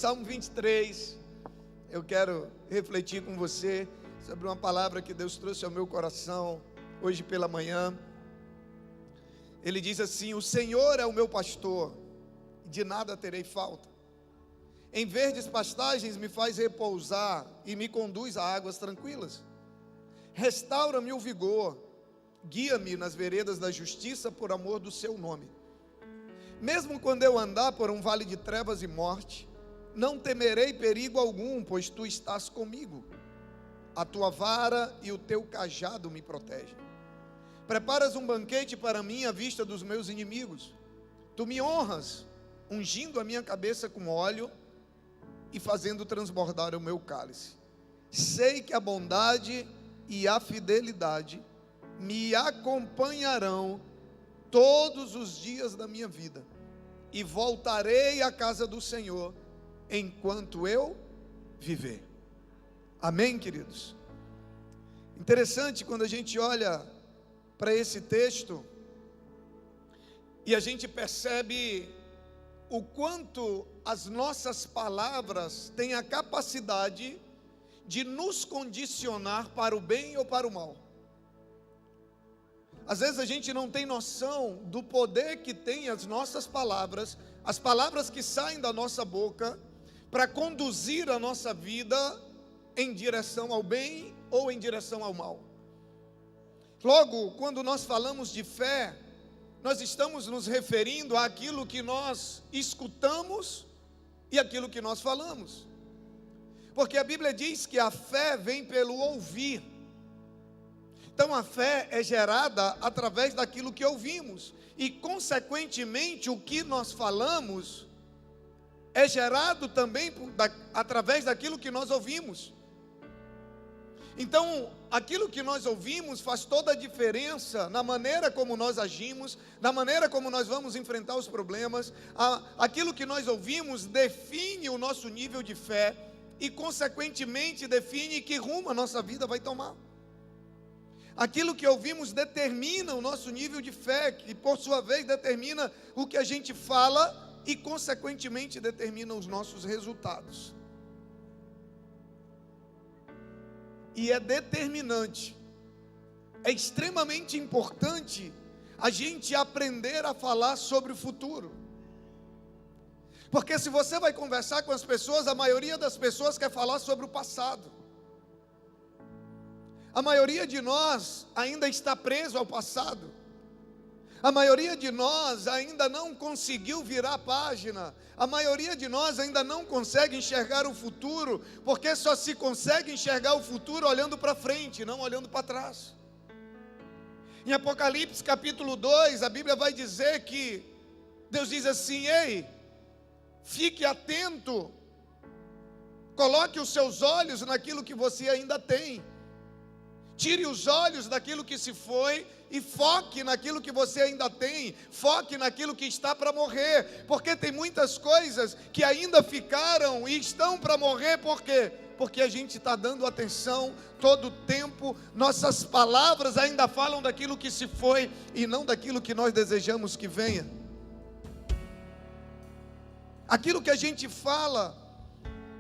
Salmo 23, eu quero refletir com você sobre uma palavra que Deus trouxe ao meu coração hoje pela manhã. Ele diz assim: o Senhor é o meu pastor, de nada terei falta. Em verdes pastagens me faz repousar e me conduz a águas tranquilas. Restaura-me o vigor, guia-me nas veredas da justiça por amor do seu nome. Mesmo quando eu andar por um vale de trevas e morte, não temerei perigo algum, pois tu estás comigo. A tua vara e o teu cajado me protegem. Preparas um banquete para mim à vista dos meus inimigos. Tu me honras, ungindo a minha cabeça com óleo e fazendo transbordar o meu cálice. Sei que a bondade e a fidelidade me acompanharão todos os dias da minha vida, e voltarei à casa do Senhor enquanto eu viver. Amém, queridos? Interessante quando a gente olha para esse texto e a gente percebe o quanto as nossas palavras têm a capacidade de nos condicionar para o bem ou para o mal. Às vezes a gente não tem noção do poder que tem as nossas palavras, as palavras que saem da nossa boca, para conduzir a nossa vida em direção ao bem ou em direção ao mal. Logo, quando nós falamos de fé, nós estamos nos referindo àquilo que nós escutamos e àquilo que nós falamos. Porque a Bíblia diz que a fé vem pelo ouvir. Então a fé é gerada através daquilo que ouvimos, e consequentemente o que nós falamos é gerado também através daquilo que nós ouvimos. Então aquilo que nós ouvimos faz toda a diferença na maneira como nós agimos, na maneira como nós vamos enfrentar os problemas. Aquilo que nós ouvimos define o nosso nível de fé e consequentemente define que rumo a nossa vida vai tomar. Aquilo que ouvimos determina o nosso nível de fé, que por sua vez determina o que a gente fala e consequentemente determina os nossos resultados. E é determinante, é extremamente importante a gente aprender a falar sobre o futuro. Porque se você vai conversar com as pessoas, a maioria das pessoas quer falar sobre o passado. A maioria de nós ainda está preso ao passado. A maioria de nós ainda não conseguiu virar a página. A maioria de nós ainda não consegue enxergar o futuro, porque só se consegue enxergar o futuro olhando para frente, não olhando para trás. Em Apocalipse capítulo 2, a Bíblia vai dizer que Deus diz assim: ei, fique atento, coloque os seus olhos naquilo que você ainda tem. Tire os olhos daquilo que se foi e foque naquilo que você ainda tem. Foque naquilo que está para morrer, porque tem muitas coisas que ainda ficaram e estão para morrer. Por quê? Porque a gente está dando atenção todo o tempo. Nossas palavras ainda falam daquilo que se foi e não daquilo que nós desejamos que venha. Aquilo que a gente fala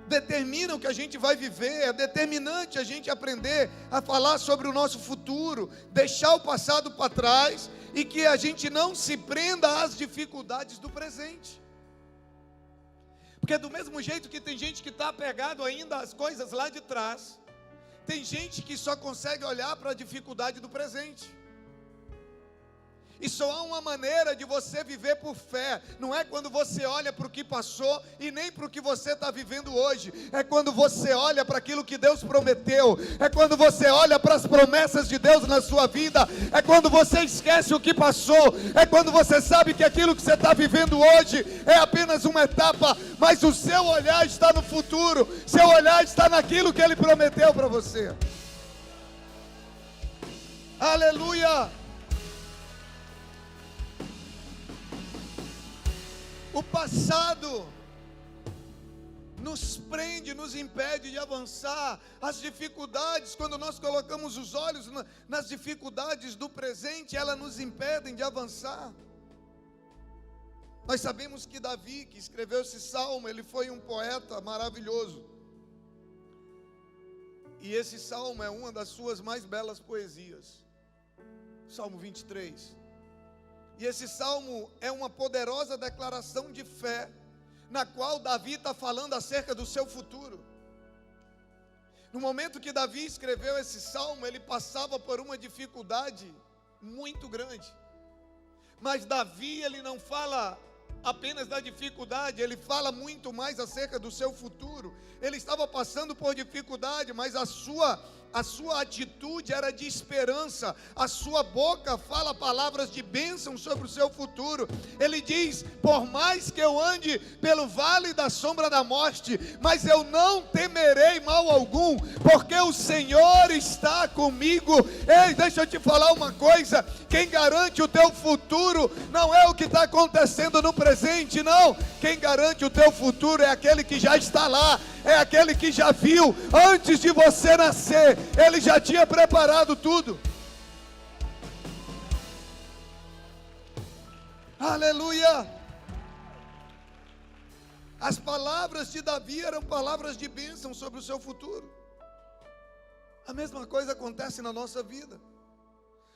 determina o que a gente vai viver. É determinante a gente aprender a falar sobre o nosso futuro, deixar o passado para trás e que a gente não se prenda às dificuldades do presente. Porque do mesmo jeito que tem gente que está apegado ainda às coisas lá de trás, tem gente que só consegue olhar para a dificuldade do presente. E só há uma maneira de você viver por fé. Não é quando você olha para o que passou e nem para o que você está vivendo hoje. É quando você olha para aquilo que Deus prometeu. É quando você olha para as promessas de Deus na sua vida. É quando você esquece o que passou. É quando você sabe que aquilo que você está vivendo hoje é apenas uma etapa, mas o seu olhar está no futuro. Seu olhar está naquilo que Ele prometeu para você. Aleluia! O passado nos prende, nos impede de avançar. As dificuldades, quando nós colocamos os olhos nas dificuldades do presente, elas nos impedem de avançar. Nós sabemos que Davi, que escreveu esse salmo, ele foi um poeta maravilhoso. E esse salmo é uma das suas mais belas poesias. Salmo 23. E esse salmo é uma poderosa declaração de fé, na qual Davi está falando acerca do seu futuro. No momento que Davi escreveu esse salmo, ele passava por uma dificuldade muito grande. Mas Davi, ele não fala apenas da dificuldade, ele fala muito mais acerca do seu futuro. Ele estava passando por dificuldade, mas a sua atitude era de esperança. A sua boca fala palavras de bênção sobre o seu futuro. Ele diz: por mais que eu ande pelo vale da sombra da morte, mas eu não temerei mal algum, porque o Senhor está comigo. Ei, deixa eu te falar uma coisa: quem garante o teu futuro não é o que está acontecendo no presente, não. Quem garante o teu futuro é aquele que já está lá, é aquele que já viu antes de você nascer. Ele já tinha preparado tudo. Aleluia! As palavras de Davi eram palavras de bênção sobre o seu futuro. A mesma coisa acontece na nossa vida.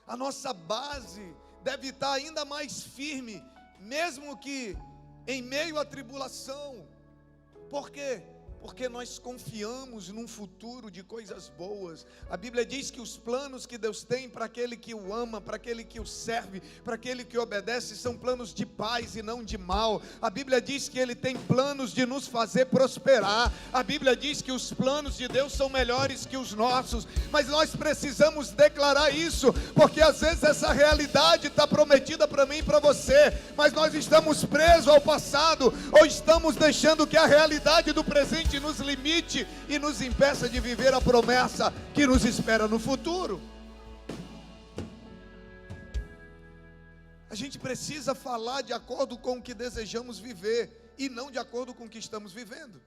A nossa base deve estar ainda mais firme, mesmo que em meio à tribulação. Por quê? Porque nós confiamos num futuro de coisas boas. A Bíblia diz que os planos que Deus tem para aquele que o ama, para aquele que o serve, para aquele que obedece, são planos de paz e não de mal. A Bíblia diz que Ele tem planos de nos fazer prosperar. A Bíblia diz que os planos de Deus são melhores que os nossos. Mas nós precisamos declarar isso, porque às vezes essa realidade está prometida para mim e para você, mas nós estamos presos ao passado, ou estamos deixando que a realidade do presente nos limite e nos impeça de viver a promessa que nos espera no futuro. A gente precisa falar de acordo com o que desejamos viver e não de acordo com o que estamos vivendo.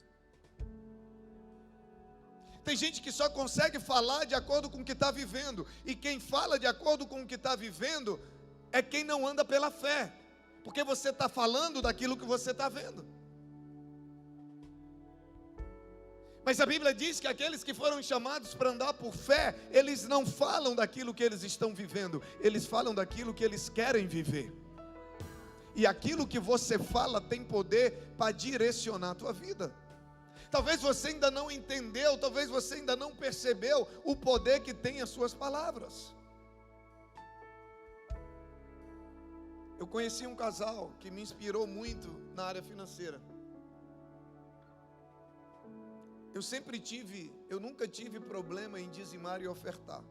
Tem gente que só consegue falar de acordo com o que está vivendo, e quem fala de acordo com o que está vivendo é quem não anda pela fé, porque você está falando daquilo que você está vendo. Mas a Bíblia diz que aqueles que foram chamados para andar por fé, eles não falam daquilo que eles estão vivendo, eles falam daquilo que eles querem viver. E aquilo que você fala tem poder para direcionar a tua vida. Talvez você ainda não entendeu, talvez você ainda não percebeu o poder que tem as suas palavras. Eu conheci um casal que me inspirou muito na área financeira. Eu nunca tive problema em dizimar e ofertar,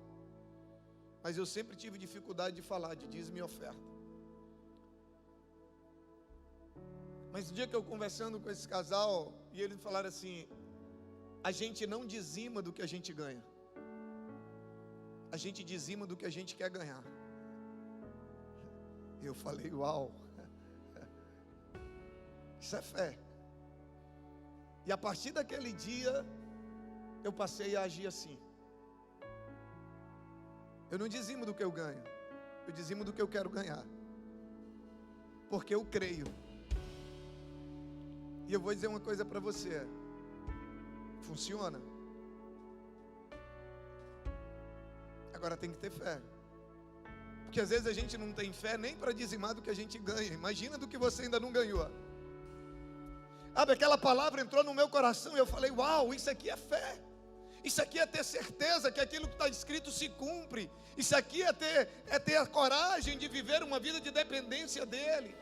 mas eu sempre tive dificuldade de falar de dízimo e oferta. Mas no dia que eu conversando com esse casal, e eles falaram assim: a gente não dizima do que a gente ganha, a gente dizima do que a gente quer ganhar. E eu falei: uau, isso é fé. E a partir daquele dia, eu passei a agir assim. Eu não dizimo do que eu ganho, eu dizimo do que eu quero ganhar, porque eu creio. E eu vou dizer uma coisa para você: funciona. Agora tem que ter fé, porque às vezes a gente não tem fé nem para dizimar do que a gente ganha. Imagina do que você ainda não ganhou. Sabe, aquela palavra entrou no meu coração e eu falei: uau, isso aqui é fé. Isso aqui é ter certeza que aquilo que está escrito se cumpre. Isso aqui é ter a coragem de viver uma vida de dependência dEle.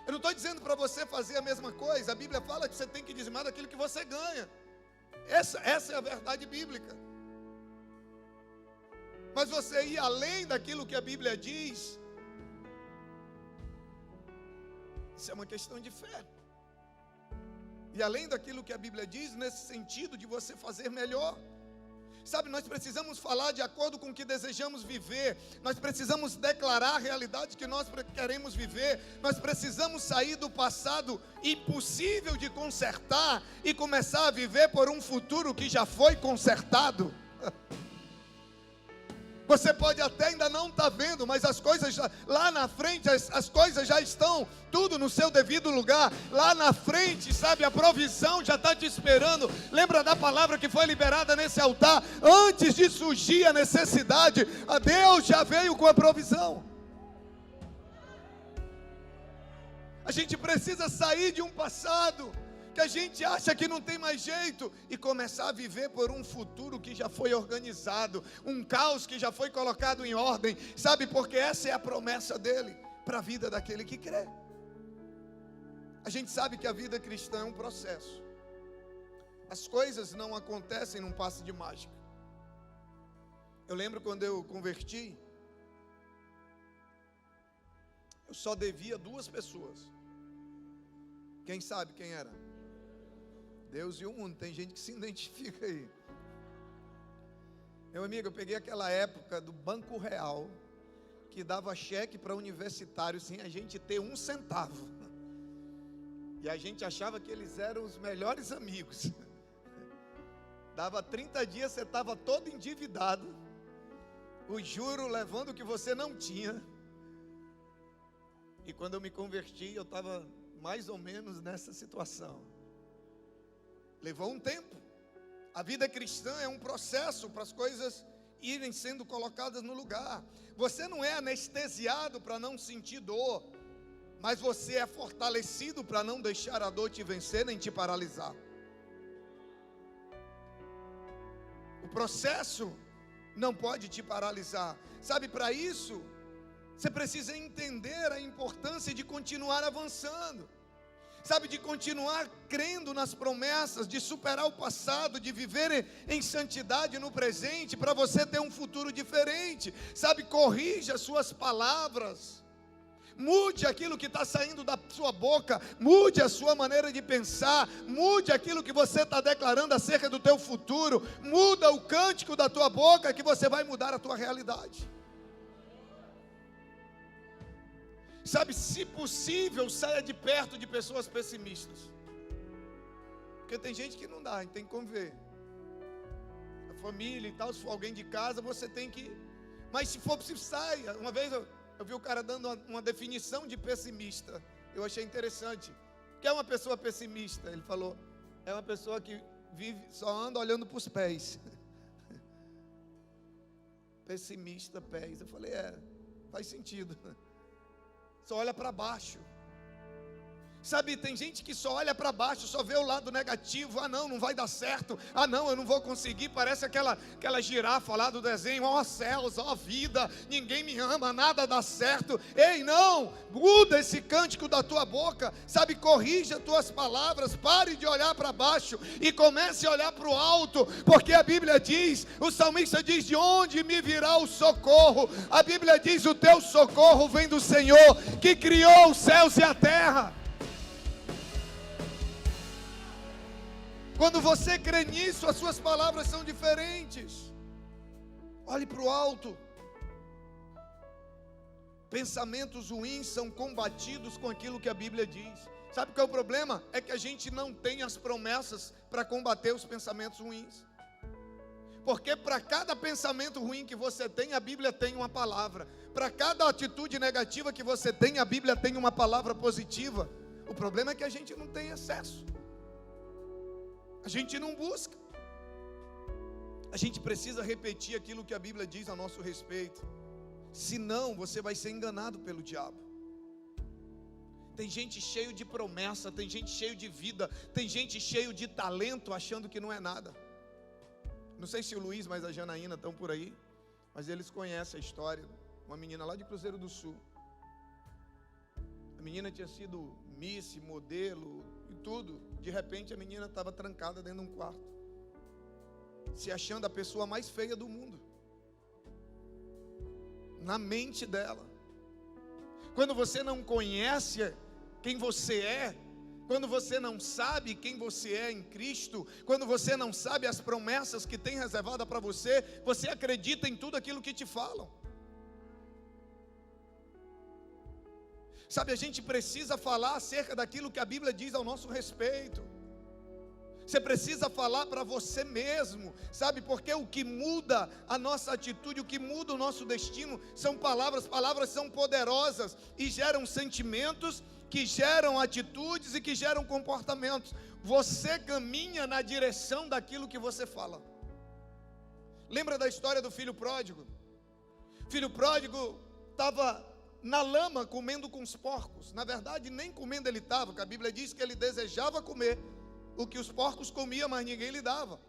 Eu não estou dizendo para você fazer a mesma coisa. A Bíblia fala que você tem que dizimar daquilo que você ganha. Essa é a verdade bíblica. Mas você ir além daquilo que a Bíblia diz, isso é uma questão de fé. E além daquilo que a Bíblia diz, nesse sentido de você fazer melhor. Sabe, nós precisamos falar de acordo com o que desejamos viver. Nós precisamos declarar a realidade que nós queremos viver. Nós precisamos sair do passado impossível de consertar e começar a viver por um futuro que já foi consertado. Você pode até ainda não estar vendo, mas as coisas lá na frente, as coisas já estão tudo no seu devido lugar. Lá na frente, sabe, a provisão já está te esperando. Lembra da palavra que foi liberada nesse altar? Antes de surgir a necessidade, a Deus já veio com a provisão. A gente precisa sair de um passado que a gente acha que não tem mais jeito e começar a viver por um futuro que já foi organizado, um caos que já foi colocado em ordem, sabe, porque essa é a promessa dele para a vida daquele que crê. A gente sabe que a vida cristã é um processo. As coisas não acontecem num passe de mágica. Eu lembro quando eu converti, eu só devia 2 pessoas. Quem sabe quem era? Deus e o mundo. Tem gente que se identifica aí. Meu amigo, eu peguei aquela época do Banco Real, que dava cheque para universitários sem a gente ter 1 centavo. E a gente achava que eles eram os melhores amigos. Dava 30 dias, você estava todo endividado, o juro levando o que você não tinha. E quando eu me converti, eu estava mais ou menos nessa situação. Levou um tempo. A vida cristã é um processo para as coisas irem sendo colocadas no lugar. Você não é anestesiado para não sentir dor, mas você é fortalecido para não deixar a dor te vencer nem te paralisar. O processo não pode te paralisar. Sabe, para isso, você precisa entender a importância de continuar avançando. Sabe, de continuar crendo nas promessas, de superar o passado, de viver em santidade no presente, para você ter um futuro diferente. Sabe, corrija suas palavras, mude aquilo que está saindo da sua boca, mude a sua maneira de pensar, mude aquilo que você está declarando acerca do teu futuro, muda o cântico da tua boca, que você vai mudar a tua realidade. Sabe, se possível, saia de perto de pessoas pessimistas. Porque tem gente que não dá, a gente tem que conviver. A família e tal, se for alguém de casa, você tem que... Mas se for preciso, saia. Uma vez eu vi o cara dando uma definição de pessimista. Eu achei interessante. O que é uma pessoa pessimista? Ele falou, é uma pessoa que vive, só anda olhando para os pés. Pessimista, pés. Eu falei, faz sentido. Só olha para baixo. Sabe, tem gente que só olha para baixo, só vê o lado negativo. Ah não, não vai dar certo. Ah não, eu não vou conseguir. Parece aquela girafa lá do desenho. Ó céus, ó vida, ninguém me ama, nada dá certo. Ei, não, muda esse cântico da tua boca. Sabe, corrija tuas palavras. Pare de olhar para baixo e comece a olhar para o alto. Porque a Bíblia diz, o salmista diz, de onde me virá o socorro? A Bíblia diz, o teu socorro vem do Senhor, que criou os céus e a terra. Quando você crê nisso, as suas palavras são diferentes. Olhe para o alto. Pensamentos ruins são combatidos com aquilo que a Bíblia diz. Sabe qual é o problema? É que a gente não tem as promessas para combater os pensamentos ruins. Porque para cada pensamento ruim que você tem, a Bíblia tem uma palavra. Para cada atitude negativa que você tem, a Bíblia tem uma palavra positiva. O problema é que a gente não tem acesso. A gente não busca. A gente precisa repetir aquilo que a Bíblia diz a nosso respeito. Senão você vai ser enganado pelo diabo. Tem gente cheio de promessa, tem gente cheio de vida, tem gente cheio de talento achando que não é nada. Não sei se o Luiz, mas a Janaína estão por aí, mas eles conhecem a história. Uma menina lá de Cruzeiro do Sul. A menina tinha sido Miss, modelo e tudo. De repente a menina estava trancada dentro de um quarto, se achando a pessoa mais feia do mundo. Na mente dela. Quando você não conhece quem você é, quando você não sabe quem você é em Cristo, quando você não sabe as promessas que tem reservada para você, você acredita em tudo aquilo que te falam. Sabe, a gente precisa falar acerca daquilo que a Bíblia diz ao nosso respeito. Você precisa falar para você mesmo, sabe? Porque o que muda a nossa atitude, o que muda o nosso destino, são palavras. Palavras são poderosas e geram sentimentos, que geram atitudes e que geram comportamentos. Você caminha na direção daquilo que você fala. Lembra da história do filho pródigo? O filho pródigo estava na lama comendo com os porcos. Na verdade, nem comendo ele estava, porque a Bíblia diz que ele desejava comer o que os porcos comiam, mas ninguém lhe dava.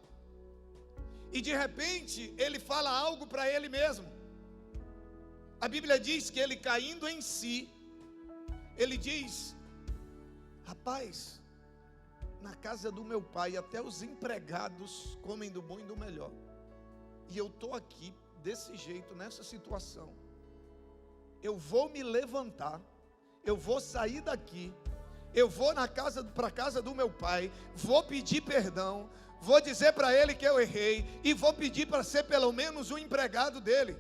E de repente, ele fala algo para ele mesmo. A Bíblia diz que ele, caindo em si, ele diz: rapaz, na casa do meu pai até os empregados comem do bom e do melhor, e eu estou aqui desse jeito, nessa situação. Eu vou me levantar, eu vou sair daqui, eu vou para a casa do meu pai, vou pedir perdão, vou dizer para ele que eu errei, e vou pedir para ser pelo menos um empregado dele.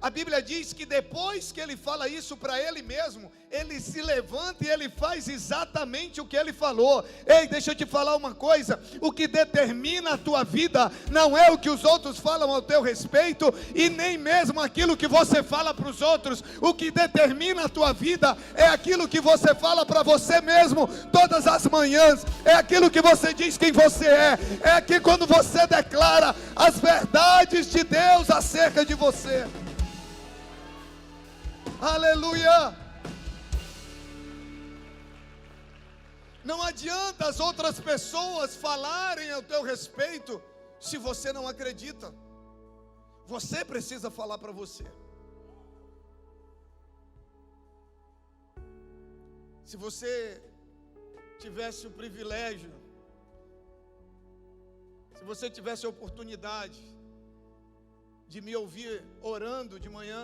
A Bíblia diz que depois que ele fala isso para ele mesmo, ele se levanta e ele faz exatamente o que ele falou. Ei, deixa eu te falar uma coisa: o que determina a tua vida não é o que os outros falam ao teu respeito, e nem mesmo aquilo que você fala para os outros. O que determina a tua vida é aquilo que você fala para você mesmo todas as manhãs, é aquilo que você diz quem você é aqui quando você declara as verdades de Deus acerca de você. Aleluia! Não adianta as outras pessoas falarem ao teu respeito se você não acredita. Você precisa falar para você. Se você tivesse o privilégio, se você tivesse a oportunidade de me ouvir orando de manhã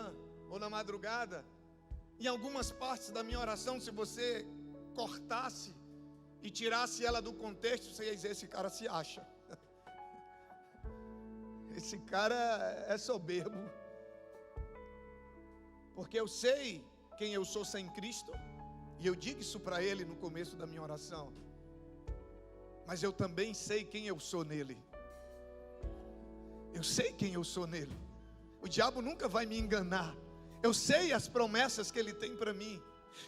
ou na madrugada, em algumas partes da minha oração, se você cortasse e tirasse ela do contexto, você ia dizer: esse cara se acha, esse cara é soberbo, porque eu sei quem eu sou sem Cristo, e eu digo isso para ele no começo da minha oração, mas eu também sei quem eu sou nele. Eu sei quem eu sou nele. O diabo nunca vai me enganar. Eu sei as promessas que ele tem para mim.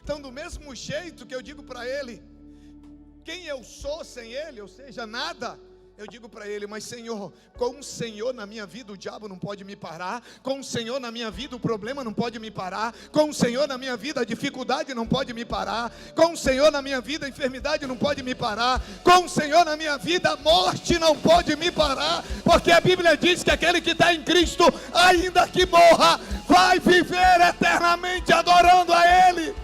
Então, do mesmo jeito que eu digo para ele quem eu sou sem ele, ou seja, nada, eu digo para ele: mas Senhor, com o Senhor na minha vida o diabo não pode me parar, com o Senhor na minha vida o problema não pode me parar, com o Senhor na minha vida a dificuldade não pode me parar, com o Senhor na minha vida a enfermidade não pode me parar, com o Senhor na minha vida a morte não pode me parar, porque a Bíblia diz que aquele que está em Cristo, ainda que morra, vai viver eternamente adorando a Ele.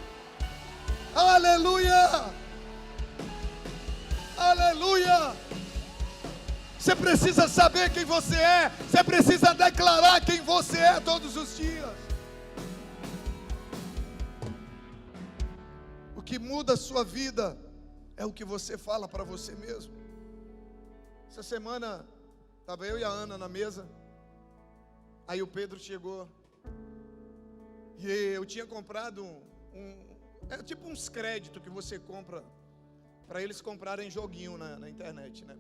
Aleluia! Aleluia! Você precisa saber quem você é. Você precisa declarar quem você é todos os dias. O que muda a sua vida é o que você fala para você mesmo. Essa semana estava eu e a Ana na mesa. Aí o Pedro chegou. E eu tinha comprado é tipo uns créditos que você compra para eles comprarem joguinho na internet, né?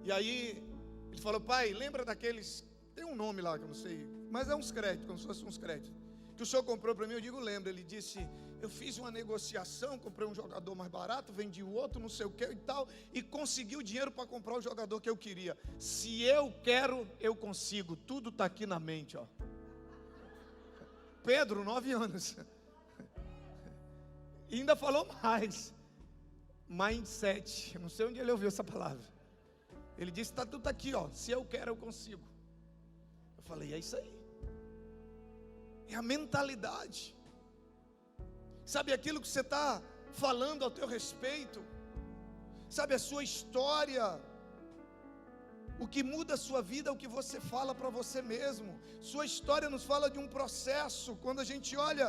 E aí ele falou: pai, lembra daqueles, tem um nome lá que eu não sei, mas é uns créditos, como se fossem uns créditos, que o senhor comprou para mim. Eu digo: lembro. Ele disse: eu fiz uma negociação, comprei um jogador mais barato, vendi o outro, não sei o que e tal, e consegui o dinheiro para comprar o jogador que eu queria. Se eu quero, eu consigo, tudo está aqui na mente, ó. Pedro, 9 anos, e ainda falou mais, mindset, não sei onde ele ouviu essa palavra. Ele disse: tá tudo aqui, ó. Se eu quero, eu consigo. Eu falei: é isso aí. É a mentalidade. Sabe aquilo que você está falando ao teu respeito? Sabe a sua história? O que muda a sua vida é o que você fala para você mesmo. Sua história nos fala de um processo. Quando a gente olha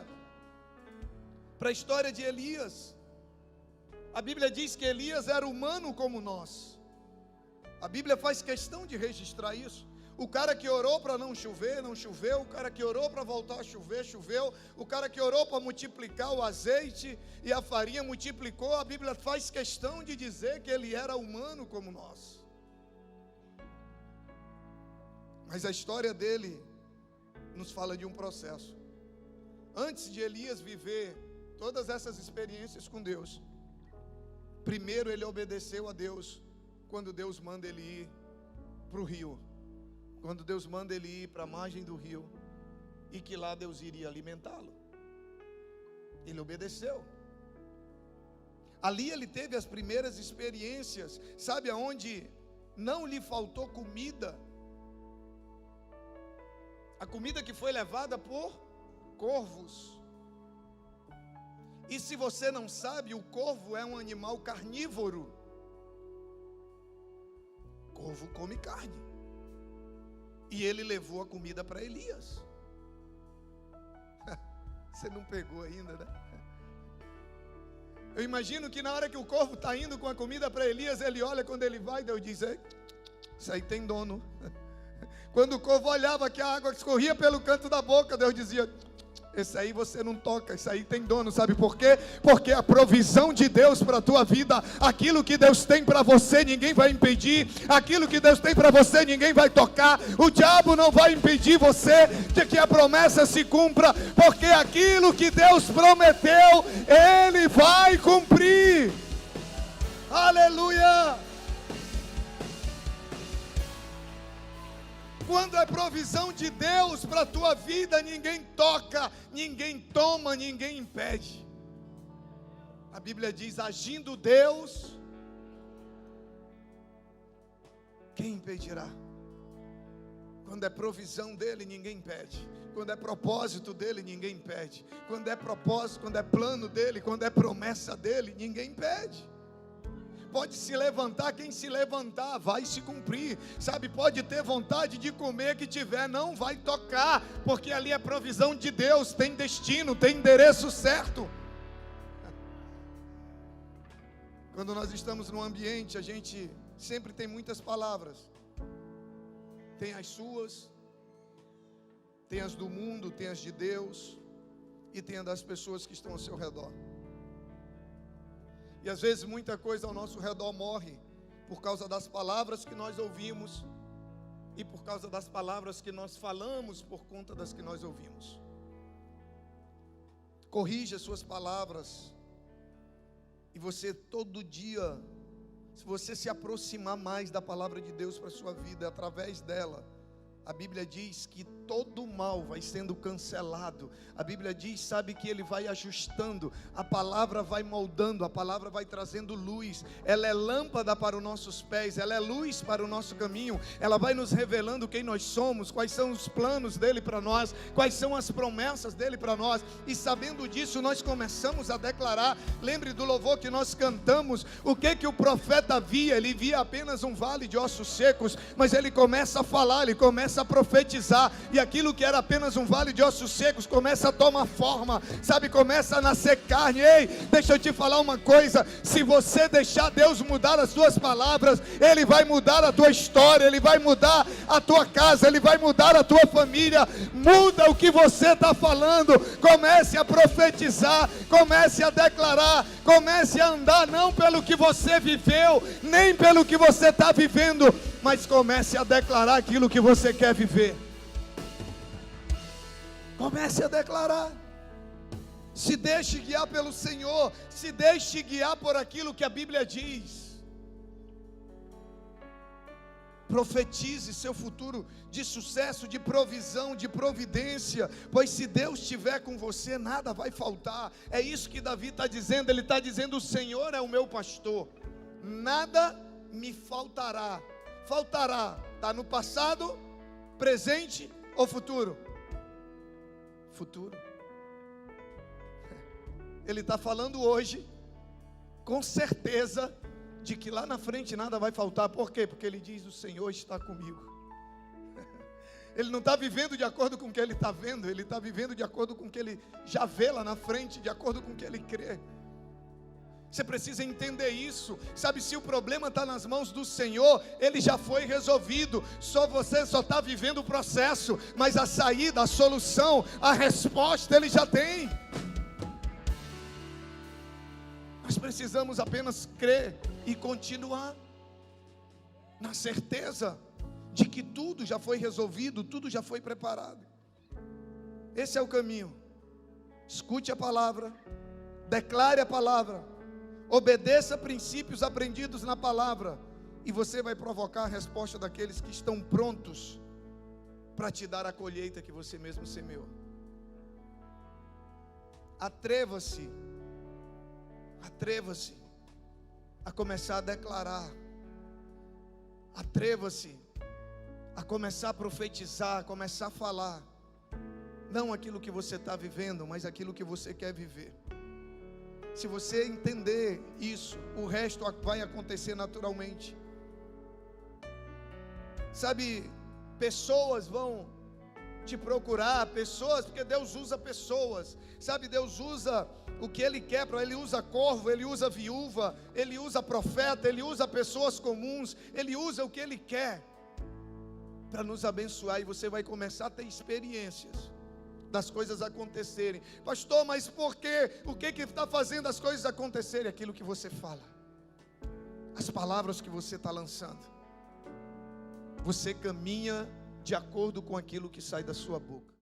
para a história de Elias, a Bíblia diz que Elias era humano como nós. A Bíblia faz questão de registrar isso. O cara que orou para não chover, não choveu. O cara que orou para voltar a chover, choveu. O cara que orou para multiplicar o azeite e a farinha, multiplicou. A Bíblia faz questão de dizer que ele era humano como nós. Mas a história dele nos fala de um processo. Antes de Elias viver todas essas experiências com Deus, primeiro ele obedeceu a Deus quando Deus manda ele ir para o rio. Quando Deus manda ele ir para a margem do rio, e que lá Deus iria alimentá-lo. Ele obedeceu. Ali ele teve as primeiras experiências, sabe aonde não lhe faltou comida? A comida que foi levada por corvos. E se você não sabe, o corvo é um animal carnívoro. Corvo come carne. E ele levou a comida para Elias. Você não pegou ainda, né? Eu imagino que na hora que o corvo está indo com a comida para Elias, ele olha, quando ele vai, Deus diz: isso aí tem dono. Quando o corvo olhava que a água escorria pelo canto da boca, Deus dizia: esse aí você não toca, isso aí tem dono. Sabe por quê? Porque a provisão de Deus para a tua vida, aquilo que Deus tem para você, ninguém vai impedir. Aquilo que Deus tem para você, ninguém vai tocar. O diabo não vai impedir você de que a promessa se cumpra, porque aquilo que Deus prometeu, Ele vai cumprir. Aleluia! Quando é provisão de Deus para a tua vida, ninguém toca, ninguém toma, ninguém impede. A Bíblia diz: agindo Deus, quem impedirá? Quando é provisão dele, ninguém impede. Quando é propósito dele, ninguém impede. Quando é propósito, quando é plano dele, quando é promessa dele, ninguém impede. Pode se levantar quem se levantar, vai se cumprir. Sabe, pode ter vontade de comer que tiver, não vai tocar, porque ali é provisão de Deus, tem destino, tem endereço certo. Quando nós estamos num ambiente, a gente sempre tem muitas palavras. Tem as suas, tem as do mundo, tem as de Deus, e tem as das pessoas que estão ao seu redor. E às vezes muita coisa ao nosso redor morre por causa das palavras que nós ouvimos e por causa das palavras que nós falamos por conta das que nós ouvimos. Corrija suas palavras. E você todo dia, se você se aproximar mais da palavra de Deus para a sua vida, através dela, a Bíblia diz que todo mal vai sendo cancelado. A Bíblia diz, sabe, que ele vai ajustando. A palavra vai moldando, a palavra vai trazendo luz. Ela é lâmpada para os nossos pés, ela é luz para o nosso caminho. Ela vai nos revelando quem nós somos, quais são os planos dele para nós, quais são as promessas dele para nós. E sabendo disso, nós começamos a declarar. Lembre do louvor que nós cantamos. O que o profeta via? Ele via apenas um vale de ossos secos, mas ele começa a falar, ele começa a profetizar, e aquilo que era apenas um vale de ossos secos começa a tomar forma, sabe, começa a nascer carne. Ei, deixa eu te falar uma coisa: se você deixar Deus mudar as suas palavras, Ele vai mudar a tua história, Ele vai mudar a tua casa, Ele vai mudar a tua família. Muda o que você está falando, comece a profetizar, comece a declarar, comece a andar não pelo que você viveu, nem pelo que você está vivendo, mas comece a declarar aquilo que você quer viver. Comece a declarar. Se deixe guiar pelo Senhor, se deixe guiar por aquilo que a Bíblia diz. Profetize seu futuro de sucesso, de provisão, de providência, pois se Deus estiver com você, nada vai faltar. É isso que Davi está dizendo. Ele está dizendo: o Senhor é o meu pastor, nada me faltará. Faltará, está no passado, presente ou futuro? Futuro. Ele está falando hoje, com certeza, de que lá na frente nada vai faltar. Por quê? Porque ele diz: o Senhor está comigo. Ele não está vivendo de acordo com o que ele está vendo, ele está vivendo de acordo com o que ele já vê lá na frente, de acordo com o que ele crê. Você precisa entender isso. Sabe, se o problema está nas mãos do Senhor, ele já foi resolvido. Você só está vivendo o processo, mas a saída, a solução, a resposta ele já tem. Nós precisamos apenas crer e continuar na certeza de que tudo já foi resolvido, tudo já foi preparado. Esse é o caminho. Escute a palavra, declare a palavra, obedeça princípios aprendidos na palavra, e você vai provocar a resposta daqueles que estão prontos para te dar a colheita que você mesmo semeou. Atreva-se a começar a declarar, atreva-se a começar a profetizar, a começar a falar, não aquilo que você está vivendo, mas aquilo que você quer viver. Se você entender isso, o resto vai acontecer naturalmente. Sabe, pessoas vão te procurar, porque Deus usa pessoas. Sabe, Deus usa o que Ele quer, Ele usa corvo, Ele usa viúva, Ele usa profeta, Ele usa pessoas comuns, Ele usa o que Ele quer para nos abençoar, e você vai começar a ter experiências das coisas acontecerem. Pastor, mas por quê? O que está fazendo as coisas acontecerem? Aquilo que você fala, as palavras que você está lançando. Você caminha de acordo com aquilo que sai da sua boca.